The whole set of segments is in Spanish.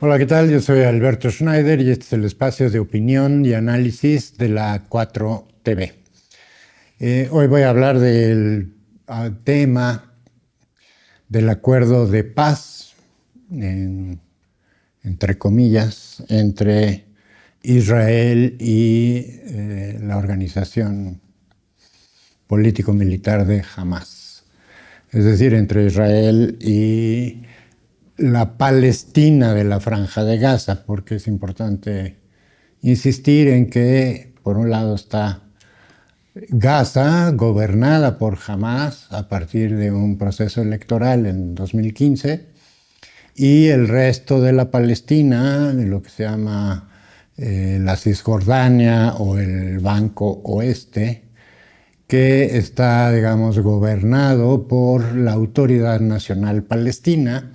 Hola, ¿qué tal? Yo soy Alberto Schneider y este es el espacio de opinión y análisis de la 4TV. Hoy voy a hablar del tema del acuerdo de paz, entre comillas, entre Israel y la organización político-militar de Hamas. Es decir, entre Israel y la Palestina de la Franja de Gaza, porque es importante insistir en que, por un lado, está Gaza, gobernada por Hamas a partir de un proceso electoral en 2015, y el resto de la Palestina, de lo que se llama la Cisjordania o el Banco Oeste, que está, digamos, gobernado por la Autoridad Nacional Palestina,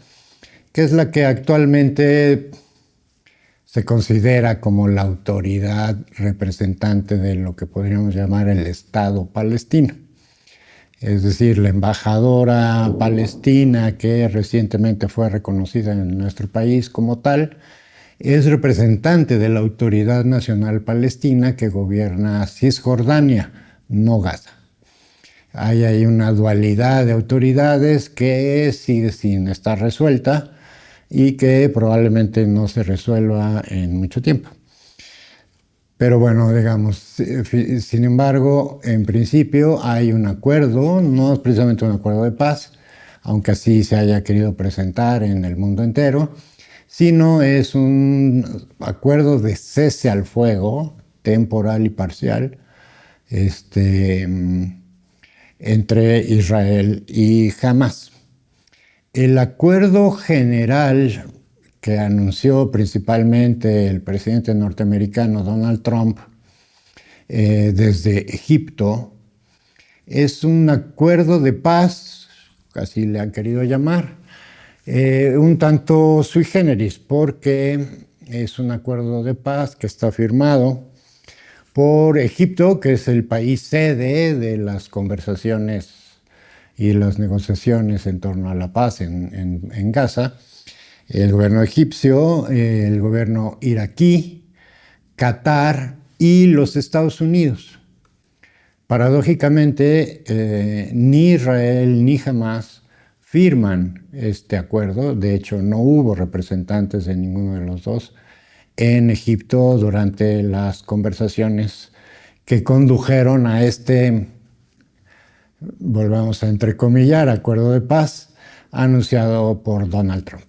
que es la que actualmente se considera como la autoridad representante de lo que podríamos llamar el Estado palestino. Es decir, la embajadora palestina, que recientemente fue reconocida en nuestro país como tal, es representante de la Autoridad Nacional Palestina que gobierna Cisjordania, no Gaza. Hay ahí una dualidad de autoridades que sigue sin estar resuelta y que probablemente no se resuelva en mucho tiempo. Pero bueno, digamos, sin embargo, en principio hay un acuerdo, no es precisamente un acuerdo de paz, aunque así se haya querido presentar en el mundo entero, sino es un acuerdo de cese al fuego temporal y parcial entre Israel y Hamas. El acuerdo general que anunció principalmente el presidente norteamericano Donald Trump desde Egipto es un acuerdo de paz, así le han querido llamar, un tanto sui generis, porque es un acuerdo de paz que está firmado por Egipto, que es el país sede de las conversaciones y las negociaciones en torno a la paz en Gaza, el gobierno egipcio, el gobierno iraquí, Qatar y los Estados Unidos. Paradójicamente, ni Israel ni Hamas firman este acuerdo. De hecho, no hubo representantes de ninguno de los dos en Egipto durante las conversaciones que condujeron a este, volvamos a entrecomillar, acuerdo de paz anunciado por Donald Trump.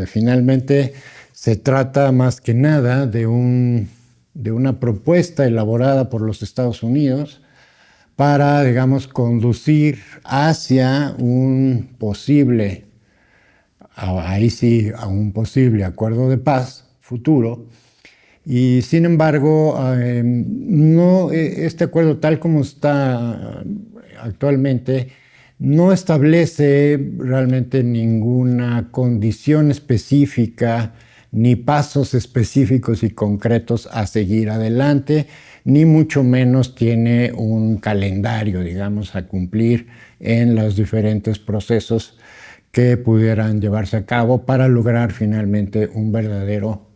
Finalmente, se trata más que nada de una propuesta elaborada por los Estados Unidos para, digamos, conducir hacia un posible, ahí sí, a un posible acuerdo de paz futuro. Y sin embargo, no, este acuerdo tal como está actualmente no establece realmente ninguna condición específica ni pasos específicos y concretos a seguir adelante, ni mucho menos tiene un calendario, digamos, a cumplir en los diferentes procesos que pudieran llevarse a cabo para lograr finalmente un verdadero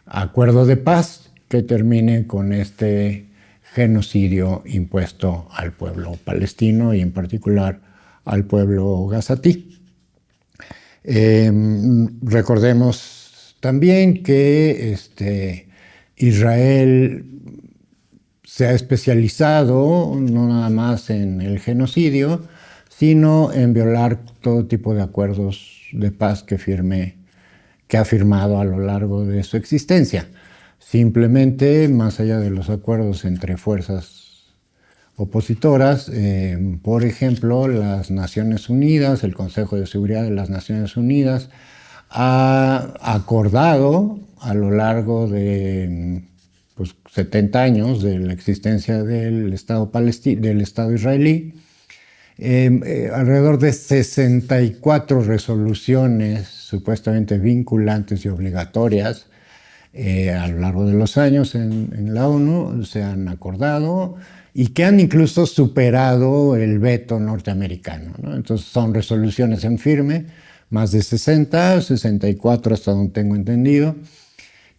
acuerdo de paz que termine con este genocidio impuesto al pueblo palestino y en particular al pueblo gazatí. Recordemos también que Israel se ha especializado no nada más en el genocidio, sino en violar todo tipo de acuerdos de paz que ha firmado a lo largo de su existencia. Simplemente, más allá de los acuerdos entre fuerzas opositoras, por ejemplo, las Naciones Unidas, el Consejo de Seguridad de las Naciones Unidas, ha acordado a lo largo de 70 años de la existencia del Estado israelí, alrededor de 64 resoluciones supuestamente vinculantes y obligatorias a lo largo de los años en la ONU se han acordado y que han incluso superado el veto norteamericano, ¿no? Entonces son resoluciones en firme, más de 60, 64 hasta donde tengo entendido,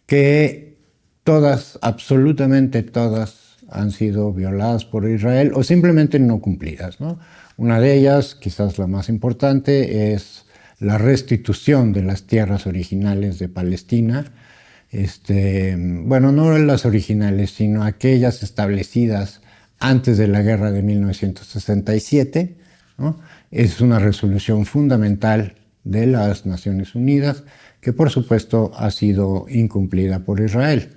que todas, absolutamente todas, han sido violadas por Israel o simplemente no cumplidas, ¿no? Una de ellas, quizás la más importante, es la restitución de las tierras originales de Palestina. Bueno, no las originales, sino aquellas establecidas antes de la guerra de 1967, ¿no? Es una resolución fundamental de las Naciones Unidas que por supuesto ha sido incumplida por Israel.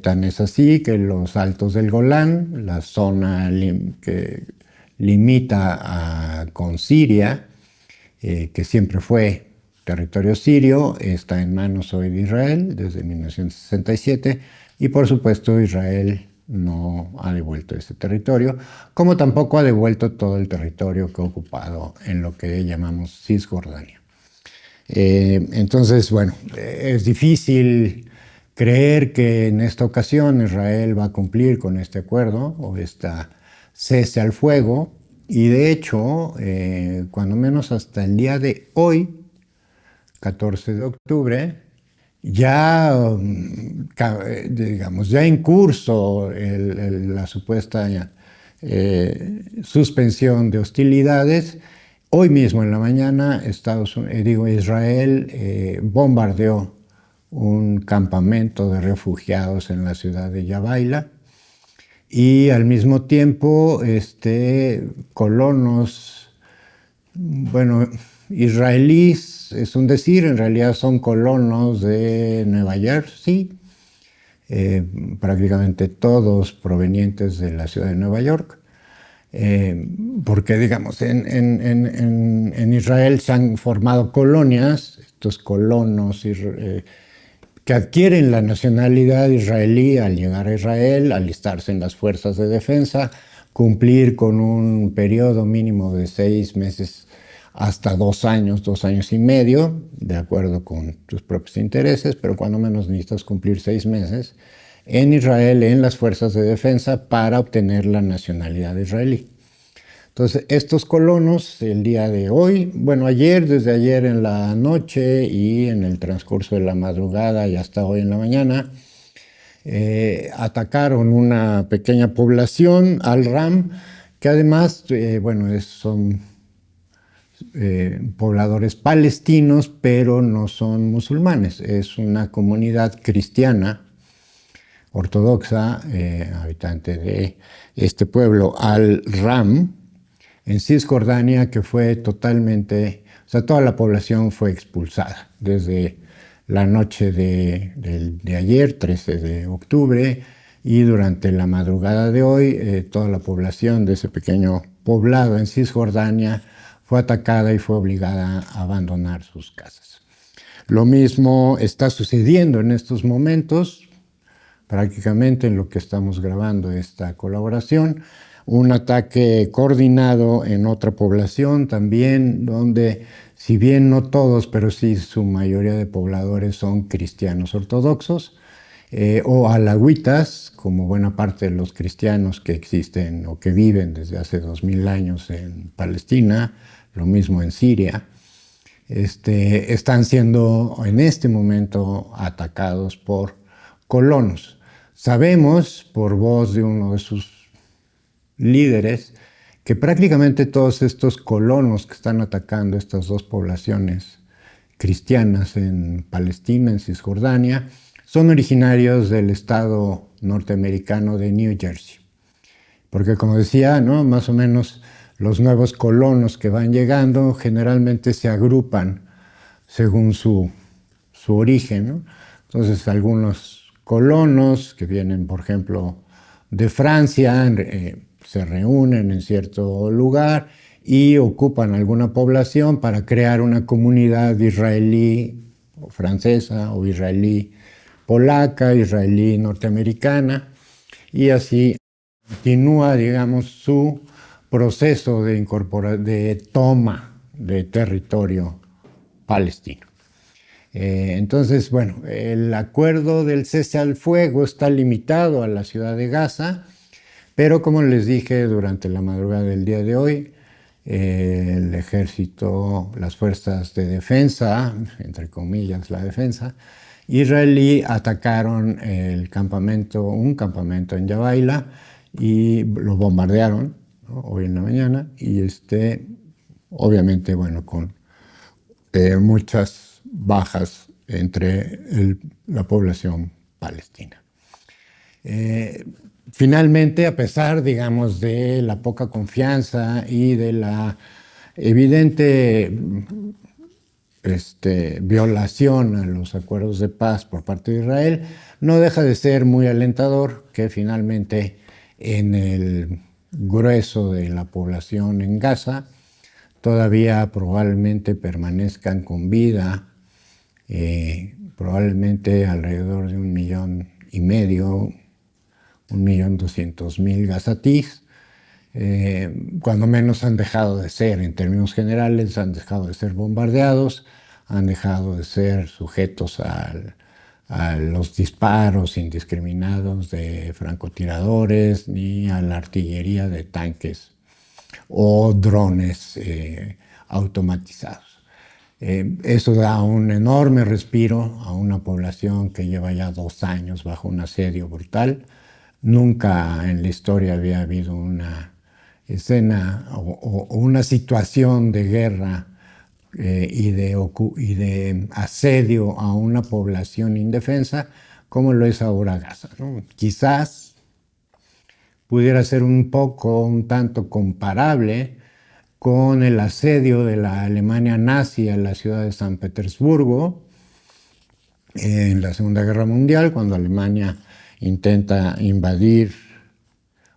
Tan es así que los Altos del Golán, la zona que limita con Siria, que siempre fue territorio sirio, está en manos hoy de Israel desde 1967 y por supuesto Israel no ha devuelto ese territorio, como tampoco ha devuelto todo el territorio que ha ocupado en lo que llamamos Cisjordania. Entonces, bueno, es difícil creer que en esta ocasión Israel va a cumplir con este acuerdo o esta cese al fuego, y de hecho, cuando menos hasta el día de hoy, 14 de octubre, ya, digamos, ya en curso la supuesta suspensión de hostilidades. Hoy mismo en la mañana Israel bombardeó un campamento de refugiados en la ciudad de Yabaila y al mismo tiempo colonos, bueno, israelíes, es un decir, en realidad son colonos de Nueva Jersey, prácticamente todos provenientes de la ciudad de Nueva York, porque digamos, en Israel se han formado colonias, estos colonos que adquieren la nacionalidad israelí al llegar a Israel, alistarse en las fuerzas de defensa, cumplir con un periodo mínimo de 6 meses hasta 2 años, 2 años y medio, de acuerdo con tus propios intereses, pero cuando menos necesitas cumplir 6 meses en Israel, en las fuerzas de defensa, para obtener la nacionalidad israelí. Entonces, estos colonos, el día de hoy, bueno, desde ayer en la noche y en el transcurso de la madrugada y hasta hoy en la mañana, atacaron una pequeña población, Al-Ram, que además, bueno, son pobladores palestinos, pero no son musulmanes. Es una comunidad cristiana ortodoxa, habitante de este pueblo, Al-Ram, en Cisjordania, que fue totalmente, o sea, toda la población fue expulsada desde la noche de ayer, 13 de octubre, y durante la madrugada de hoy, toda la población de ese pequeño poblado en Cisjordania fue atacada y fue obligada a abandonar sus casas. Lo mismo está sucediendo en estos momentos, prácticamente en lo que estamos grabando esta colaboración, un ataque coordinado en otra población también, donde si bien no todos, pero sí su mayoría de pobladores son cristianos ortodoxos o alawítas, como buena parte de los cristianos que existen o que viven desde hace 2000 años en Palestina, lo mismo en Siria, están siendo en este momento atacados por colonos. Sabemos, por voz de uno de sus líderes, que prácticamente todos estos colonos que están atacando estas dos poblaciones cristianas en Palestina, en Cisjordania, son originarios del estado norteamericano de New Jersey. Porque como decía, ¿no?, más o menos los nuevos colonos que van llegando generalmente se agrupan según su origen, ¿no? Entonces algunos colonos que vienen, por ejemplo, de Francia, se reúnen en cierto lugar y ocupan alguna población para crear una comunidad israelí o francesa o israelí polaca, israelí norteamericana, y así continúa, digamos, su proceso de toma de territorio palestino. Entonces, bueno, el acuerdo del cese al fuego está limitado a la ciudad de Gaza, pero como les dije durante la madrugada del día de hoy, el ejército, las fuerzas de defensa, entre comillas la defensa, israelí atacaron un campamento en Jabaila y lo bombardearon, ¿no? Hoy en la mañana, y obviamente, bueno, con muchas bajas entre la población palestina. Finalmente, a pesar, digamos, de la poca confianza y de la evidente violación a los acuerdos de paz por parte de Israel, no deja de ser muy alentador que finalmente en el grueso de la población en Gaza todavía probablemente permanezcan con vida, probablemente alrededor de 1,5 millones, 1,200,000 gazatíes. Cuando menos han dejado de ser, en términos generales, han dejado de ser bombardeados, han dejado de ser sujetos a los disparos indiscriminados de francotiradores ni a la artillería de tanques o drones automatizados. Eso da un enorme respiro a una población que lleva ya 2 años bajo un asedio brutal. Nunca en la historia había habido una escena o una situación de guerra y de asedio a una población indefensa como lo es ahora Gaza, ¿no? Quizás pudiera ser un tanto comparable con el asedio de la Alemania nazi a la ciudad de San Petersburgo en la Segunda Guerra Mundial, cuando Alemania intenta invadir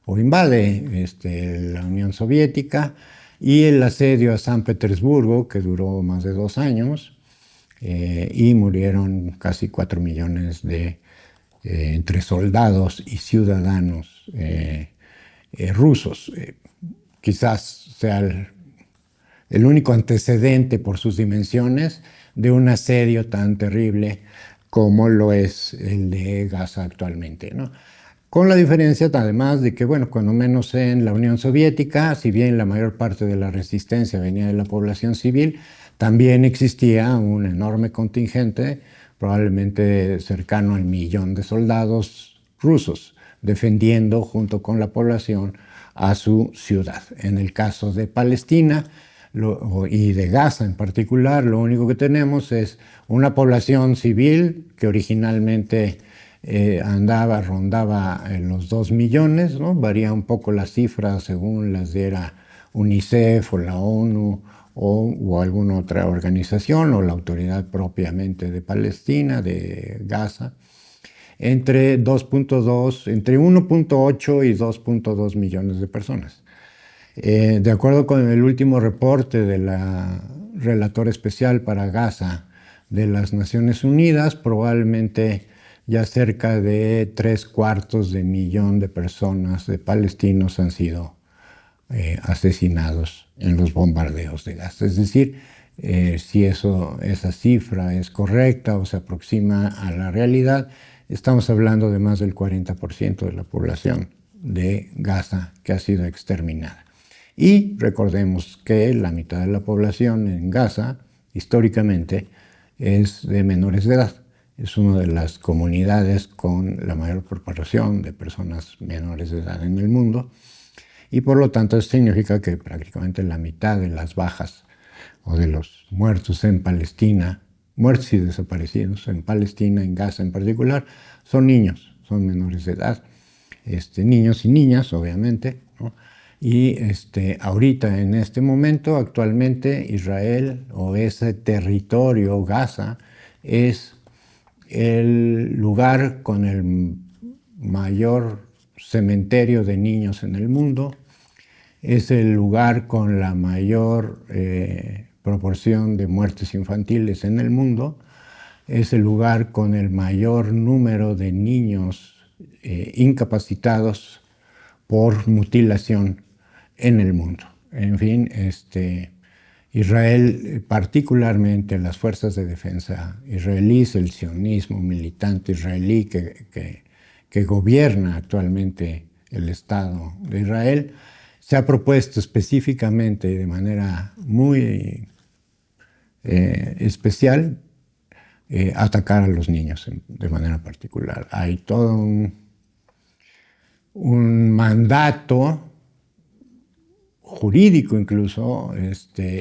o invade la Unión Soviética, y el asedio a San Petersburgo, que duró más de 2 años, y murieron casi 4 millones entre soldados y ciudadanos rusos. Quizás sea el único antecedente por sus dimensiones de un asedio tan terrible como lo es el de Gaza actualmente, ¿no? Con la diferencia, además, de que, bueno, cuando menos en la Unión Soviética, si bien la mayor parte de la resistencia venía de la población civil, también existía un enorme contingente, probablemente cercano al 1,000,000 de soldados rusos, defendiendo junto con la población a su ciudad. En el caso de Palestina y de Gaza en particular, lo único que tenemos es una población civil que originalmente rondaba los 2 millones, ¿no? Varía un poco la cifra según las diera UNICEF o la ONU o alguna otra organización o la autoridad propiamente de Palestina, de Gaza, entre 1,8 y 2,2 millones de personas. De acuerdo con el último reporte de la relatora especial para Gaza de las Naciones Unidas, probablemente ya cerca de 3/4 de personas, de palestinos, han sido asesinados en los bombardeos de Gaza. Es decir, si esa cifra es correcta o se aproxima a la realidad, estamos hablando de más del 40% de la población de Gaza que ha sido exterminada. Y recordemos que la mitad de la población en Gaza, históricamente, es de menores de edad. Es una de las comunidades con la mayor proporción de personas menores de edad en el mundo. Y por lo tanto, esto significa que prácticamente la mitad de las bajas o de los muertos en Palestina, muertos y desaparecidos en Palestina, en Gaza en particular, son niños, son menores de edad. Niños y niñas, obviamente, ¿no? Y ahorita, en este momento, actualmente, Israel o ese territorio, Gaza, es el lugar con el mayor cementerio de niños en el mundo, es el lugar con la mayor proporción de muertes infantiles en el mundo, es el lugar con el mayor número de niños incapacitados por mutilación en el mundo. En fin, Israel, particularmente las fuerzas de defensa israelíes, el sionismo militante israelí que gobierna actualmente el Estado de Israel, se ha propuesto específicamente y de manera muy especial atacar a los niños de manera particular. Hay todo un mandato jurídico incluso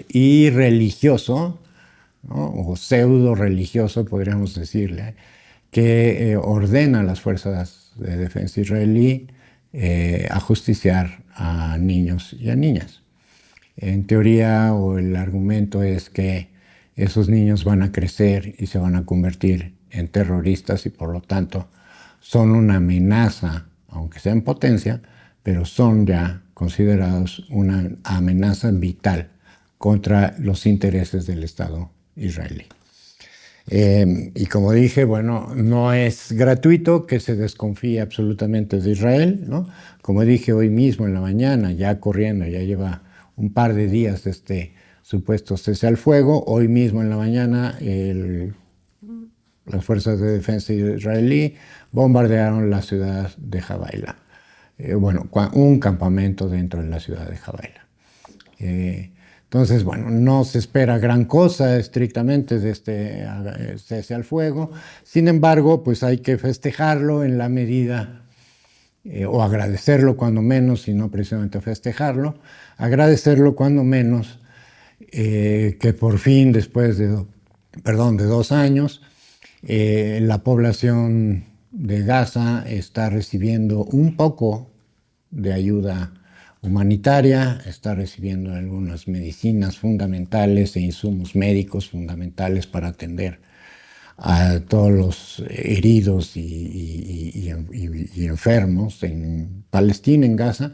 y religioso, ¿no? O pseudo religioso podríamos decirle, que ordena a las fuerzas de defensa israelí ajusticiar a niños y a niñas. En teoría, o el argumento es que esos niños van a crecer y se van a convertir en terroristas y por lo tanto son una amenaza, aunque sea en potencia, pero son ya considerados una amenaza vital contra los intereses del Estado israelí. Y como dije, bueno, no es gratuito que se desconfíe absolutamente de Israel, ¿no? Como dije hoy mismo en la mañana, ya corriendo, ya lleva un par de días de este supuesto cese al fuego. Hoy mismo en la mañana las fuerzas de defensa israelí bombardearon la ciudad de Jabaila. Un campamento dentro de la ciudad de Jabaila. Entonces, bueno, no se espera gran cosa estrictamente de este cese al fuego. Sin embargo, pues hay que festejarlo en la medida, o agradecerlo cuando menos, y no precisamente festejarlo, agradecerlo cuando menos que por fin, después de 2 años, la población de Gaza está recibiendo un poco de ayuda humanitaria, está recibiendo algunas medicinas fundamentales e insumos médicos fundamentales para atender a todos los heridos y enfermos en Palestina, en Gaza.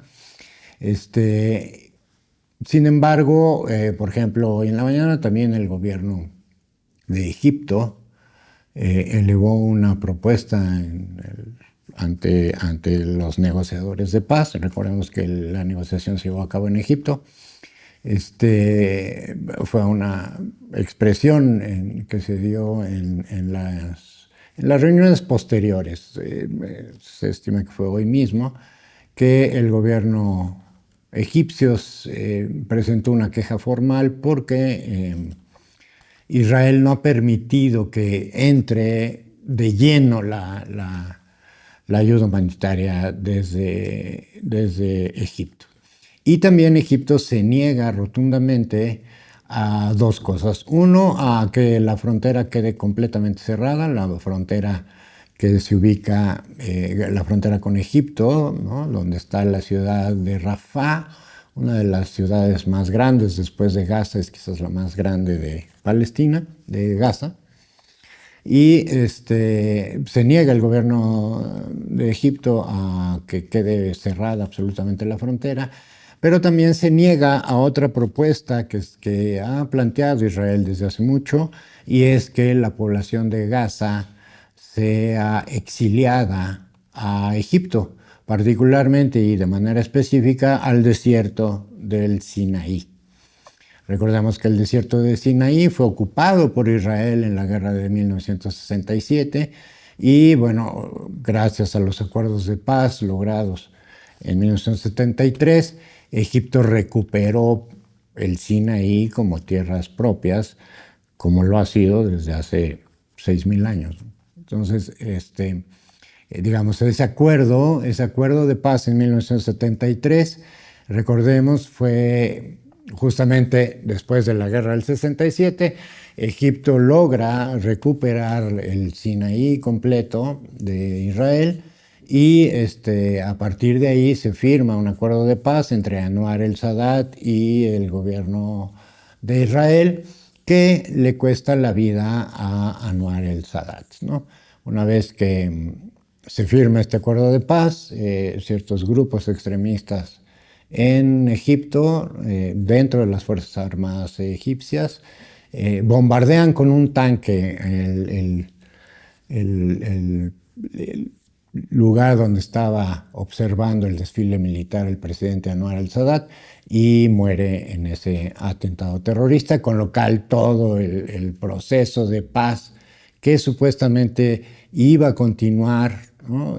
Sin embargo, por ejemplo, hoy en la mañana también el gobierno de Egipto elevó una propuesta ante los negociadores de paz. Recordemos que la negociación se llevó a cabo en Egipto. Fue una expresión que se dio en las reuniones posteriores. Se estima que fue hoy mismo que el gobierno egipcio presentó una queja formal porque Israel no ha permitido que entre de lleno la ayuda humanitaria desde Egipto. Y también Egipto se niega rotundamente a 2 cosas. Uno, a que la frontera quede completamente cerrada, la frontera que se ubica, la frontera con Egipto, ¿no? Donde está la ciudad de Rafah, una de las ciudades más grandes después de Gaza, es quizás la más grande de Palestina, de Gaza. Y se niega el gobierno de Egipto a que quede cerrada absolutamente la frontera, pero también se niega a otra propuesta que ha planteado Israel desde hace mucho, y es que la población de Gaza sea exiliada a Egipto, particularmente y de manera específica al desierto del Sinaí. Recordemos que el desierto de Sinaí fue ocupado por Israel en la guerra de 1967 y, bueno, gracias a los acuerdos de paz logrados en 1973, Egipto recuperó el Sinaí como tierras propias, como lo ha sido desde hace 6.000 años. Entonces, digamos, ese acuerdo de paz en 1973, recordemos, fue justamente después de la guerra del 67. Egipto logra recuperar el Sinaí completo de Israel y a partir de ahí se firma un acuerdo de paz entre Anwar el-Sadat y el gobierno de Israel, que le cuesta la vida a Anwar el-Sadat, ¿no? Una vez que se firma este acuerdo de paz, ciertos grupos extremistas en Egipto, dentro de las Fuerzas Armadas egipcias, bombardean con un tanque el lugar donde estaba observando el desfile militar el presidente Anwar el-Sadat y muere en ese atentado terrorista, con lo cual todo el proceso de paz que supuestamente iba a continuar, ¿no?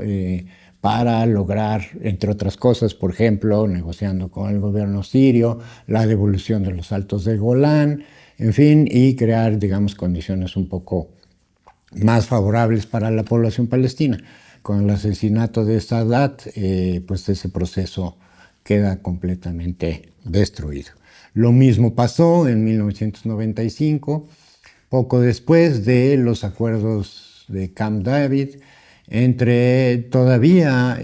para lograr, entre otras cosas, por ejemplo, negociando con el gobierno sirio, la devolución de los Altos del Golán, en fin, y crear, digamos, condiciones un poco más favorables para la población palestina. Con el asesinato de Sadat, pues ese proceso queda completamente destruido. Lo mismo pasó en 1995, poco después de los acuerdos de Camp David, entre todavía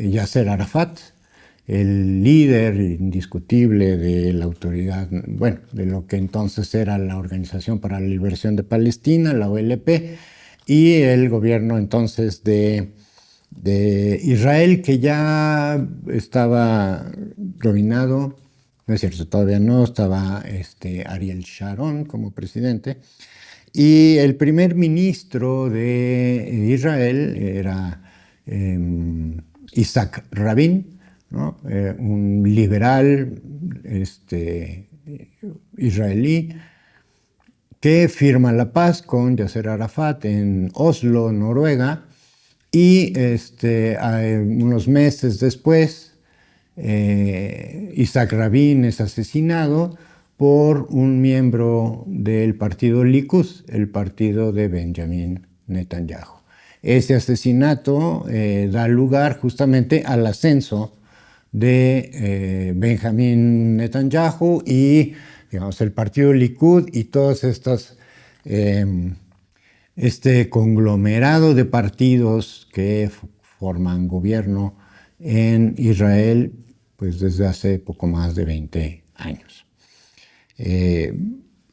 Yasser Arafat, el líder indiscutible de la autoridad, bueno, de lo que entonces era la Organización para la Liberación de Palestina, la OLP, y el gobierno entonces de Israel, que ya estaba dominado, no es cierto, todavía no, estaba Ariel Sharon como presidente, y el primer ministro de Israel era Isaac Rabin, ¿no? Un liberal israelí que firma la paz con Yasser Arafat en Oslo, Noruega, y unos meses después Isaac Rabin es asesinado por un miembro del partido Likud, el partido de Benjamin Netanyahu. Ese asesinato da lugar justamente al ascenso de Benjamin Netanyahu y, digamos, el partido Likud y todos estos este conglomerado de partidos que forman gobierno en Israel pues desde hace poco más de 20 años.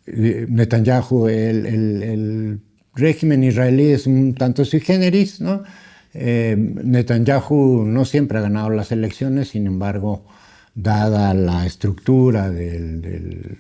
Netanyahu, el régimen israelí es un tanto sui generis, ¿no? Netanyahu no siempre ha ganado las elecciones, sin embargo, dada la estructura de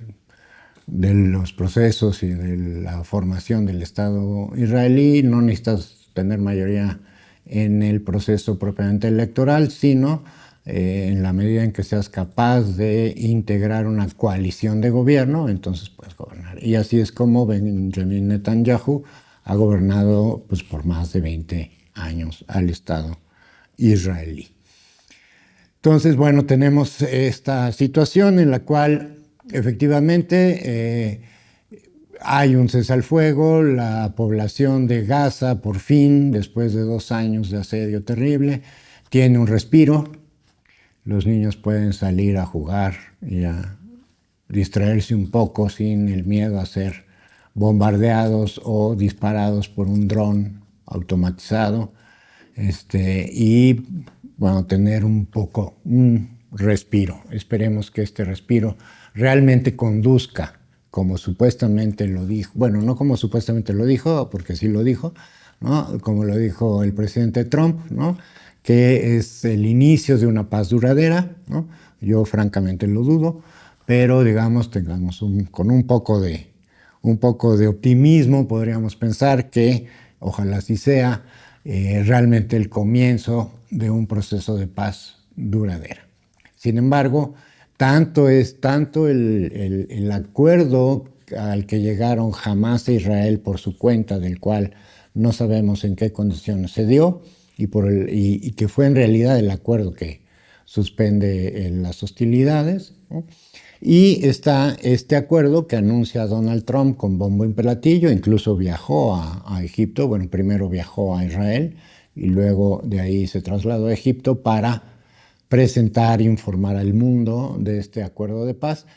los procesos y de la formación del Estado israelí, no necesitas tener mayoría en el proceso propiamente electoral, sino en la medida en que seas capaz de integrar una coalición de gobierno, entonces puedes gobernar. Y así es como Benjamin Netanyahu ha gobernado pues, por más de 20 años al Estado israelí. Entonces, bueno, tenemos esta situación en la cual efectivamente hay un cese al fuego, la población de Gaza por fin, después de 2 años de asedio terrible, tiene un respiro. Los niños pueden salir a jugar y a distraerse un poco sin el miedo a ser bombardeados o disparados por un dron automatizado y bueno, tener un respiro. Esperemos que este respiro realmente conduzca, como supuestamente lo dijo, bueno, no como supuestamente lo dijo, porque sí lo dijo, ¿no? Como lo dijo el presidente Trump, ¿no? Que es el inicio de una paz duradera, ¿no? Yo francamente lo dudo, pero digamos, con un poco de optimismo, podríamos pensar que ojalá así sea realmente el comienzo de un proceso de paz duradera. Sin embargo, tanto el acuerdo al que llegaron Hamás e Israel por su cuenta, del cual no sabemos en qué condiciones se dio, y que fue en realidad el acuerdo que suspende las hostilidades, ¿no? Y está este acuerdo que anuncia Donald Trump con bombo y platillo, incluso viajó a Egipto, bueno, primero viajó a Israel y luego de ahí se trasladó a Egipto para presentar e informar al mundo de este acuerdo de paz,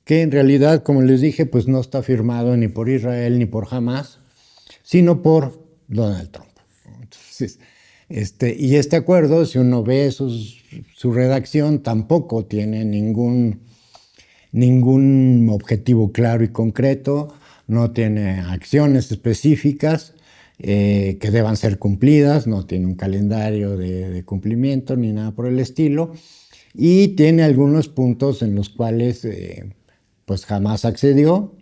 que en realidad, como les dije, pues no está firmado ni por Israel ni por Hamás, sino por Donald Trump. Entonces, y este acuerdo, si uno ve su redacción, tampoco tiene ningún objetivo claro y concreto, no tiene acciones específicas que deban ser cumplidas, no tiene un calendario de cumplimiento ni nada por el estilo, y tiene algunos puntos en los cuales pues jamás accedió,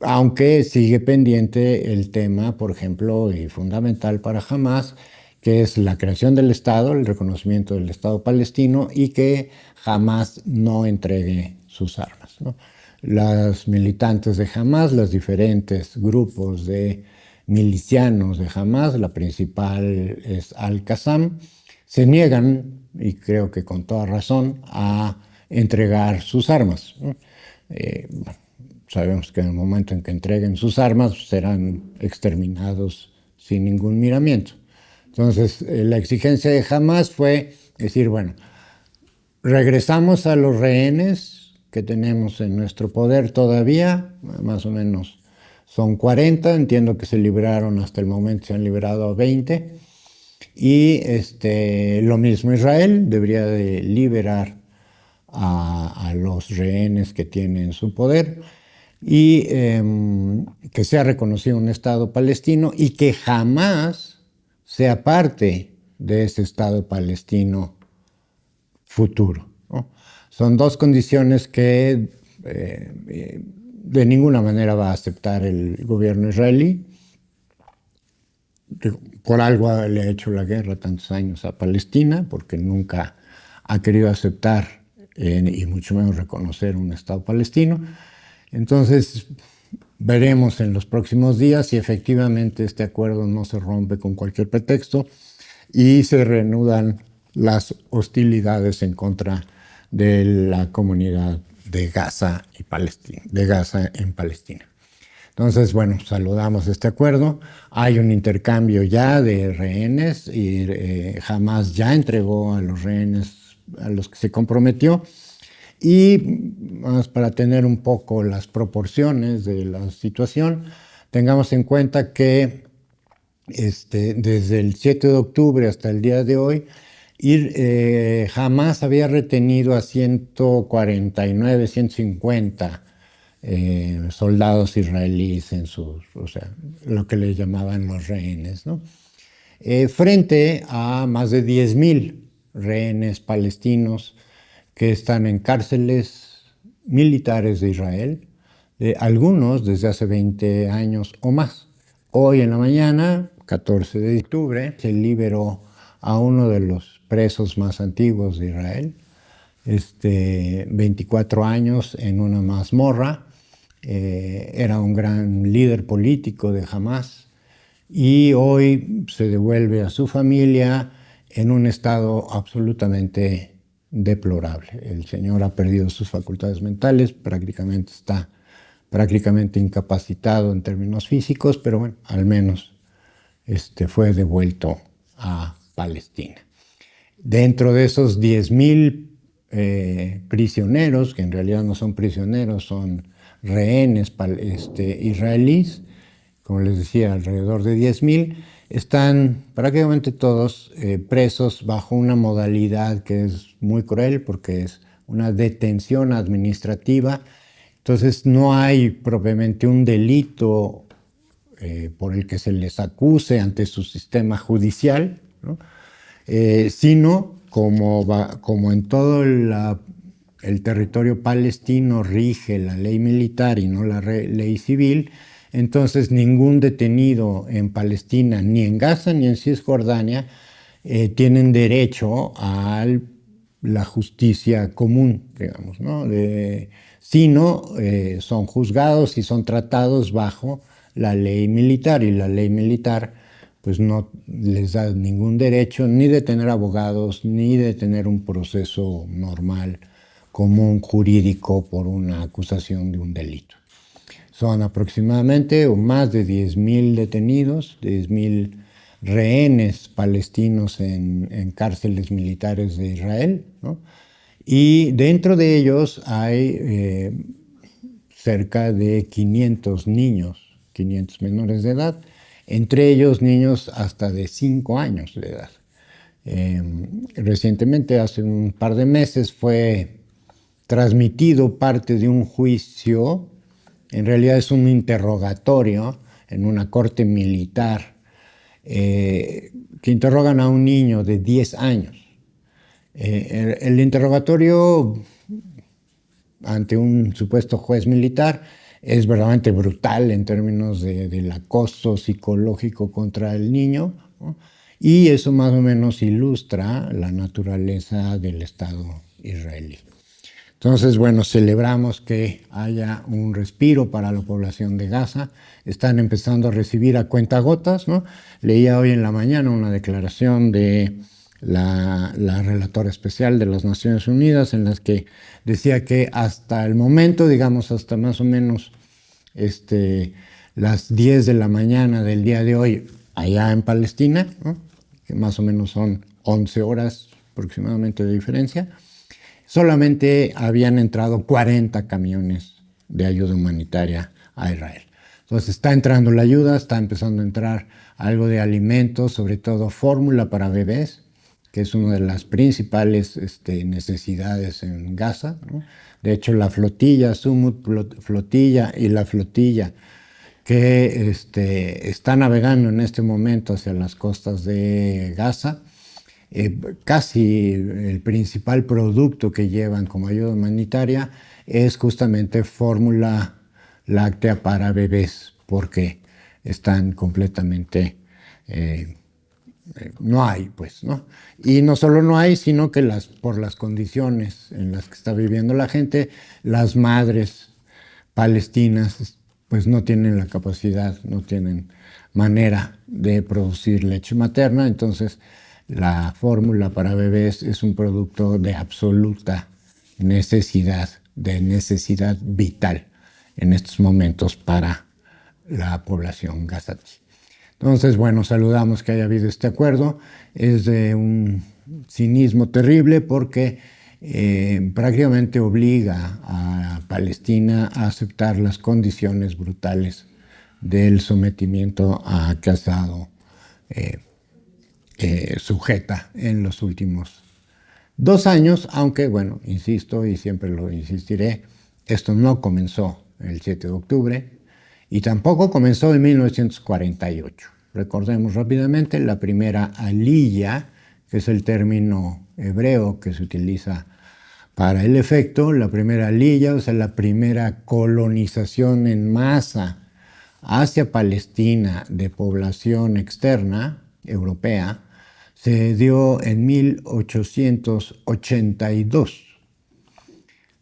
aunque sigue pendiente el tema, por ejemplo, y fundamental para Hamás, que es la creación del Estado, el reconocimiento del Estado palestino y que Hamás no entregue sus armas, ¿no? Las militantes de Hamás, los diferentes grupos de milicianos de Hamás, la principal es Al-Qassam, se niegan, y creo que con toda razón, a entregar sus armas, ¿no? Sabemos que en el momento en que entreguen sus armas serán exterminados sin ningún miramiento. Entonces, la exigencia de Hamás fue decir, bueno, regresamos a los rehenes que tenemos en nuestro poder todavía, más o menos son 40, entiendo que se liberaron hasta el momento, se han liberado a 20, y lo mismo Israel debería de liberar a los rehenes que tiene en su poder y que sea reconocido un Estado palestino y que jamás sea parte de ese Estado palestino futuro, ¿no? Son dos condiciones que de ninguna manera va a aceptar el gobierno israelí. Por algo le ha hecho la guerra tantos años a Palestina, porque nunca ha querido aceptar y mucho menos reconocer un Estado palestino. Entonces, veremos en los próximos días si efectivamente este acuerdo no se rompe con cualquier pretexto y se reanudan las hostilidades en contra de la comunidad de Gaza y Palestina, de Gaza en Palestina. Entonces, bueno, saludamos este acuerdo. Hay un intercambio ya de rehenes y Hamás ya entregó a los rehenes a los que se comprometió. Y más para tener un poco las proporciones de la situación, tengamos en cuenta que desde el 7 de octubre hasta el día de hoy, Hamás había retenido a 149, 150 soldados israelíes en sus, o sea, lo que le llamaban los rehenes, ¿no? Frente a más de 10,000 rehenes palestinos que están en cárceles militares de Israel, algunos desde hace 20 años o más. Hoy en la mañana, 14 de octubre, se liberó a uno de los presos más antiguos de Israel, 24 años en una mazmorra, era un gran líder político de Hamás y hoy se devuelve a su familia en un estado absolutamente deplorable. El señor ha perdido sus facultades mentales, está prácticamente incapacitado en términos físicos, pero bueno, al menos fue devuelto a Palestina. Dentro de esos 10,000 prisioneros, que en realidad no son prisioneros, son rehenes israelíes, como les decía, alrededor de 10,000, están prácticamente todos presos bajo una modalidad que es muy cruel porque es una detención administrativa. Entonces no hay propiamente un delito por el que se les acuse ante su sistema judicial, ¿no? Sino como en todo el territorio palestino rige la ley militar y no la ley civil, entonces ningún detenido en Palestina, ni en Gaza ni en Cisjordania, tienen derecho a la justicia común, digamos, ¿no? Sino son juzgados y son tratados bajo la ley militar, y la ley militar pues no les da ningún derecho ni de tener abogados, ni de tener un proceso normal, común, jurídico por una acusación de un delito. Son aproximadamente más de 10,000 detenidos, 10,000 rehenes palestinos en cárceles militares de Israel, ¿no? Y dentro de ellos hay cerca de 500 niños, 500 menores de edad, entre ellos niños hasta de 5 años de edad. Recientemente, hace un par de meses, fue transmitido parte de un juicio, en realidad es un interrogatorio en una corte militar, que interrogan a un niño de 10 años. El interrogatorio ante un supuesto juez militar es verdaderamente brutal en términos del acoso psicológico contra el niño, ¿no? Y eso más o menos ilustra la naturaleza del Estado israelí. Entonces, bueno, celebramos que haya un respiro para la población de Gaza. Están empezando a recibir a cuentagotas, ¿no? Leía hoy en la mañana una declaración de la relatora especial de las Naciones Unidas en las que decía que hasta el momento, digamos, hasta más o menos las 10 de la mañana del día de hoy, allá en Palestina, ¿no? Que más o menos son 11 horas aproximadamente de diferencia, solamente habían entrado 40 camiones de ayuda humanitaria a Israel. Entonces está entrando la ayuda, está empezando a entrar algo de alimentos, sobre todo fórmula para bebés, que es una de las principales necesidades en Gaza, ¿no? De hecho, la flotilla, Sumut flotilla y la flotilla que está navegando en este momento hacia las costas de Gaza, casi el principal producto que llevan como ayuda humanitaria es justamente fórmula láctea para bebés, porque están completamente... no hay, pues, ¿no? Y no solo no hay, sino que por las condiciones en las que está viviendo la gente, las madres palestinas pues no tienen la capacidad, no tienen manera de producir leche materna, entonces la fórmula para bebés es un producto de absoluta necesidad, de necesidad vital en estos momentos para la población gazatí. Entonces, bueno, saludamos que haya habido este acuerdo. Es de un cinismo terrible porque prácticamente obliga a Palestina a aceptar las condiciones brutales del sometimiento a que ha estado sujeta en los últimos 2 años, aunque, bueno, insisto y siempre lo insistiré, esto no comenzó el 7 de octubre y tampoco comenzó en 1948. Recordemos rápidamente la primera aliyah, que es el término hebreo que se utiliza para el efecto, la primera aliyah, o sea, la primera colonización en masa hacia Palestina de población externa europea, se dio en 1882.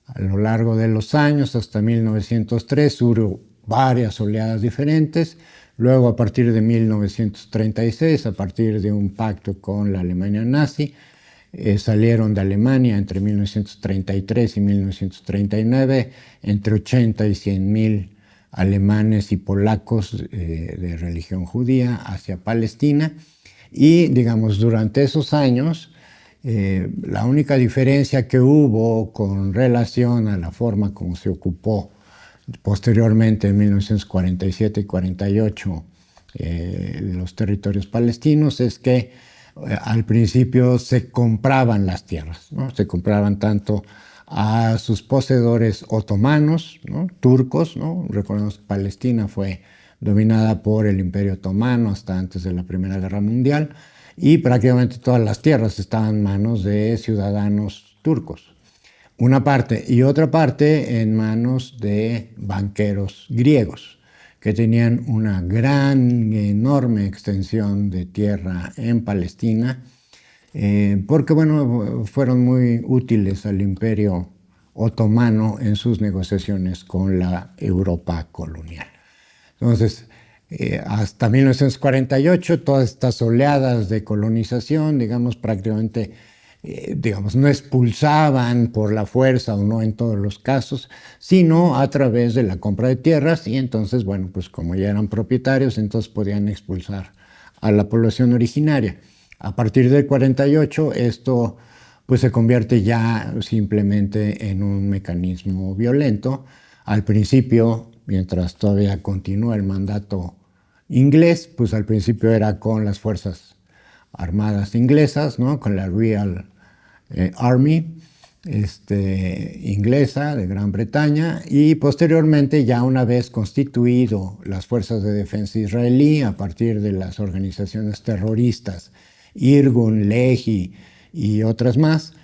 A lo largo de los años, hasta 1903, hubo varias oleadas diferentes. Luego, a partir de 1936, a partir de un pacto con la Alemania nazi, salieron de Alemania entre 1933 y 1939 entre 80 y 100.000 alemanes y polacos de religión judía hacia Palestina. Y, digamos, durante esos años, la única diferencia que hubo con relación a la forma como se ocupó posteriormente en 1947 y 48 los territorios palestinos es que al principio se compraban las tierras, ¿no? Se compraban tanto a sus poseedores otomanos, ¿no? Turcos, ¿no? Recordemos que Palestina fue dominada por el Imperio Otomano hasta antes de la Primera Guerra Mundial, y prácticamente todas las tierras estaban en manos de ciudadanos turcos. Una parte, y otra parte en manos de banqueros griegos, que tenían una gran, enorme extensión de tierra en Palestina, porque, bueno, fueron muy útiles al Imperio Otomano en sus negociaciones con la Europa colonial. Entonces, hasta 1948, todas estas oleadas de colonización, digamos, prácticamente, digamos, no expulsaban por la fuerza o no en todos los casos, sino a través de la compra de tierras, y entonces, bueno, pues como ya eran propietarios, entonces podían expulsar a la población originaria. A partir del 48, esto pues se convierte ya simplemente en un mecanismo violento. Al principio, mientras todavía continúa el mandato inglés, pues al principio era con las fuerzas armadas inglesas, ¿no? Con la Royal Army inglesa de Gran Bretaña, y posteriormente, ya una vez constituido las fuerzas de defensa israelí a partir de las organizaciones terroristas Irgun, Lehi y otras más,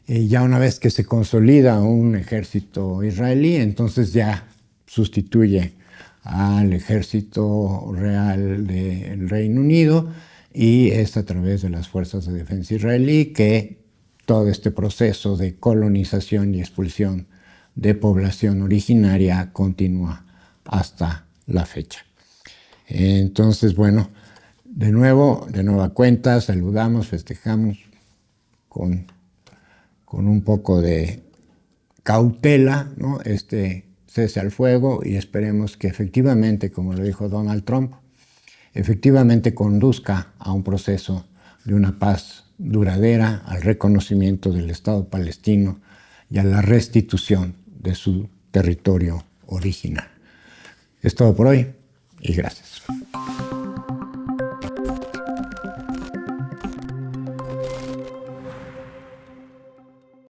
ya una vez que se consolida un ejército israelí, entonces ya sustituye al ejército real del Reino Unido, y es a través de las fuerzas de defensa israelí que todo este proceso de colonización y expulsión de población originaria continua hasta la fecha. Entonces, bueno, de nueva cuenta, saludamos, festejamos con un poco de cautela, ¿no?, este cese al fuego, y esperemos que efectivamente, como lo dijo Donald Trump, efectivamente conduzca a un proceso de una paz duradera, al reconocimiento del Estado palestino y a la restitución de su territorio original. Es todo por hoy y gracias.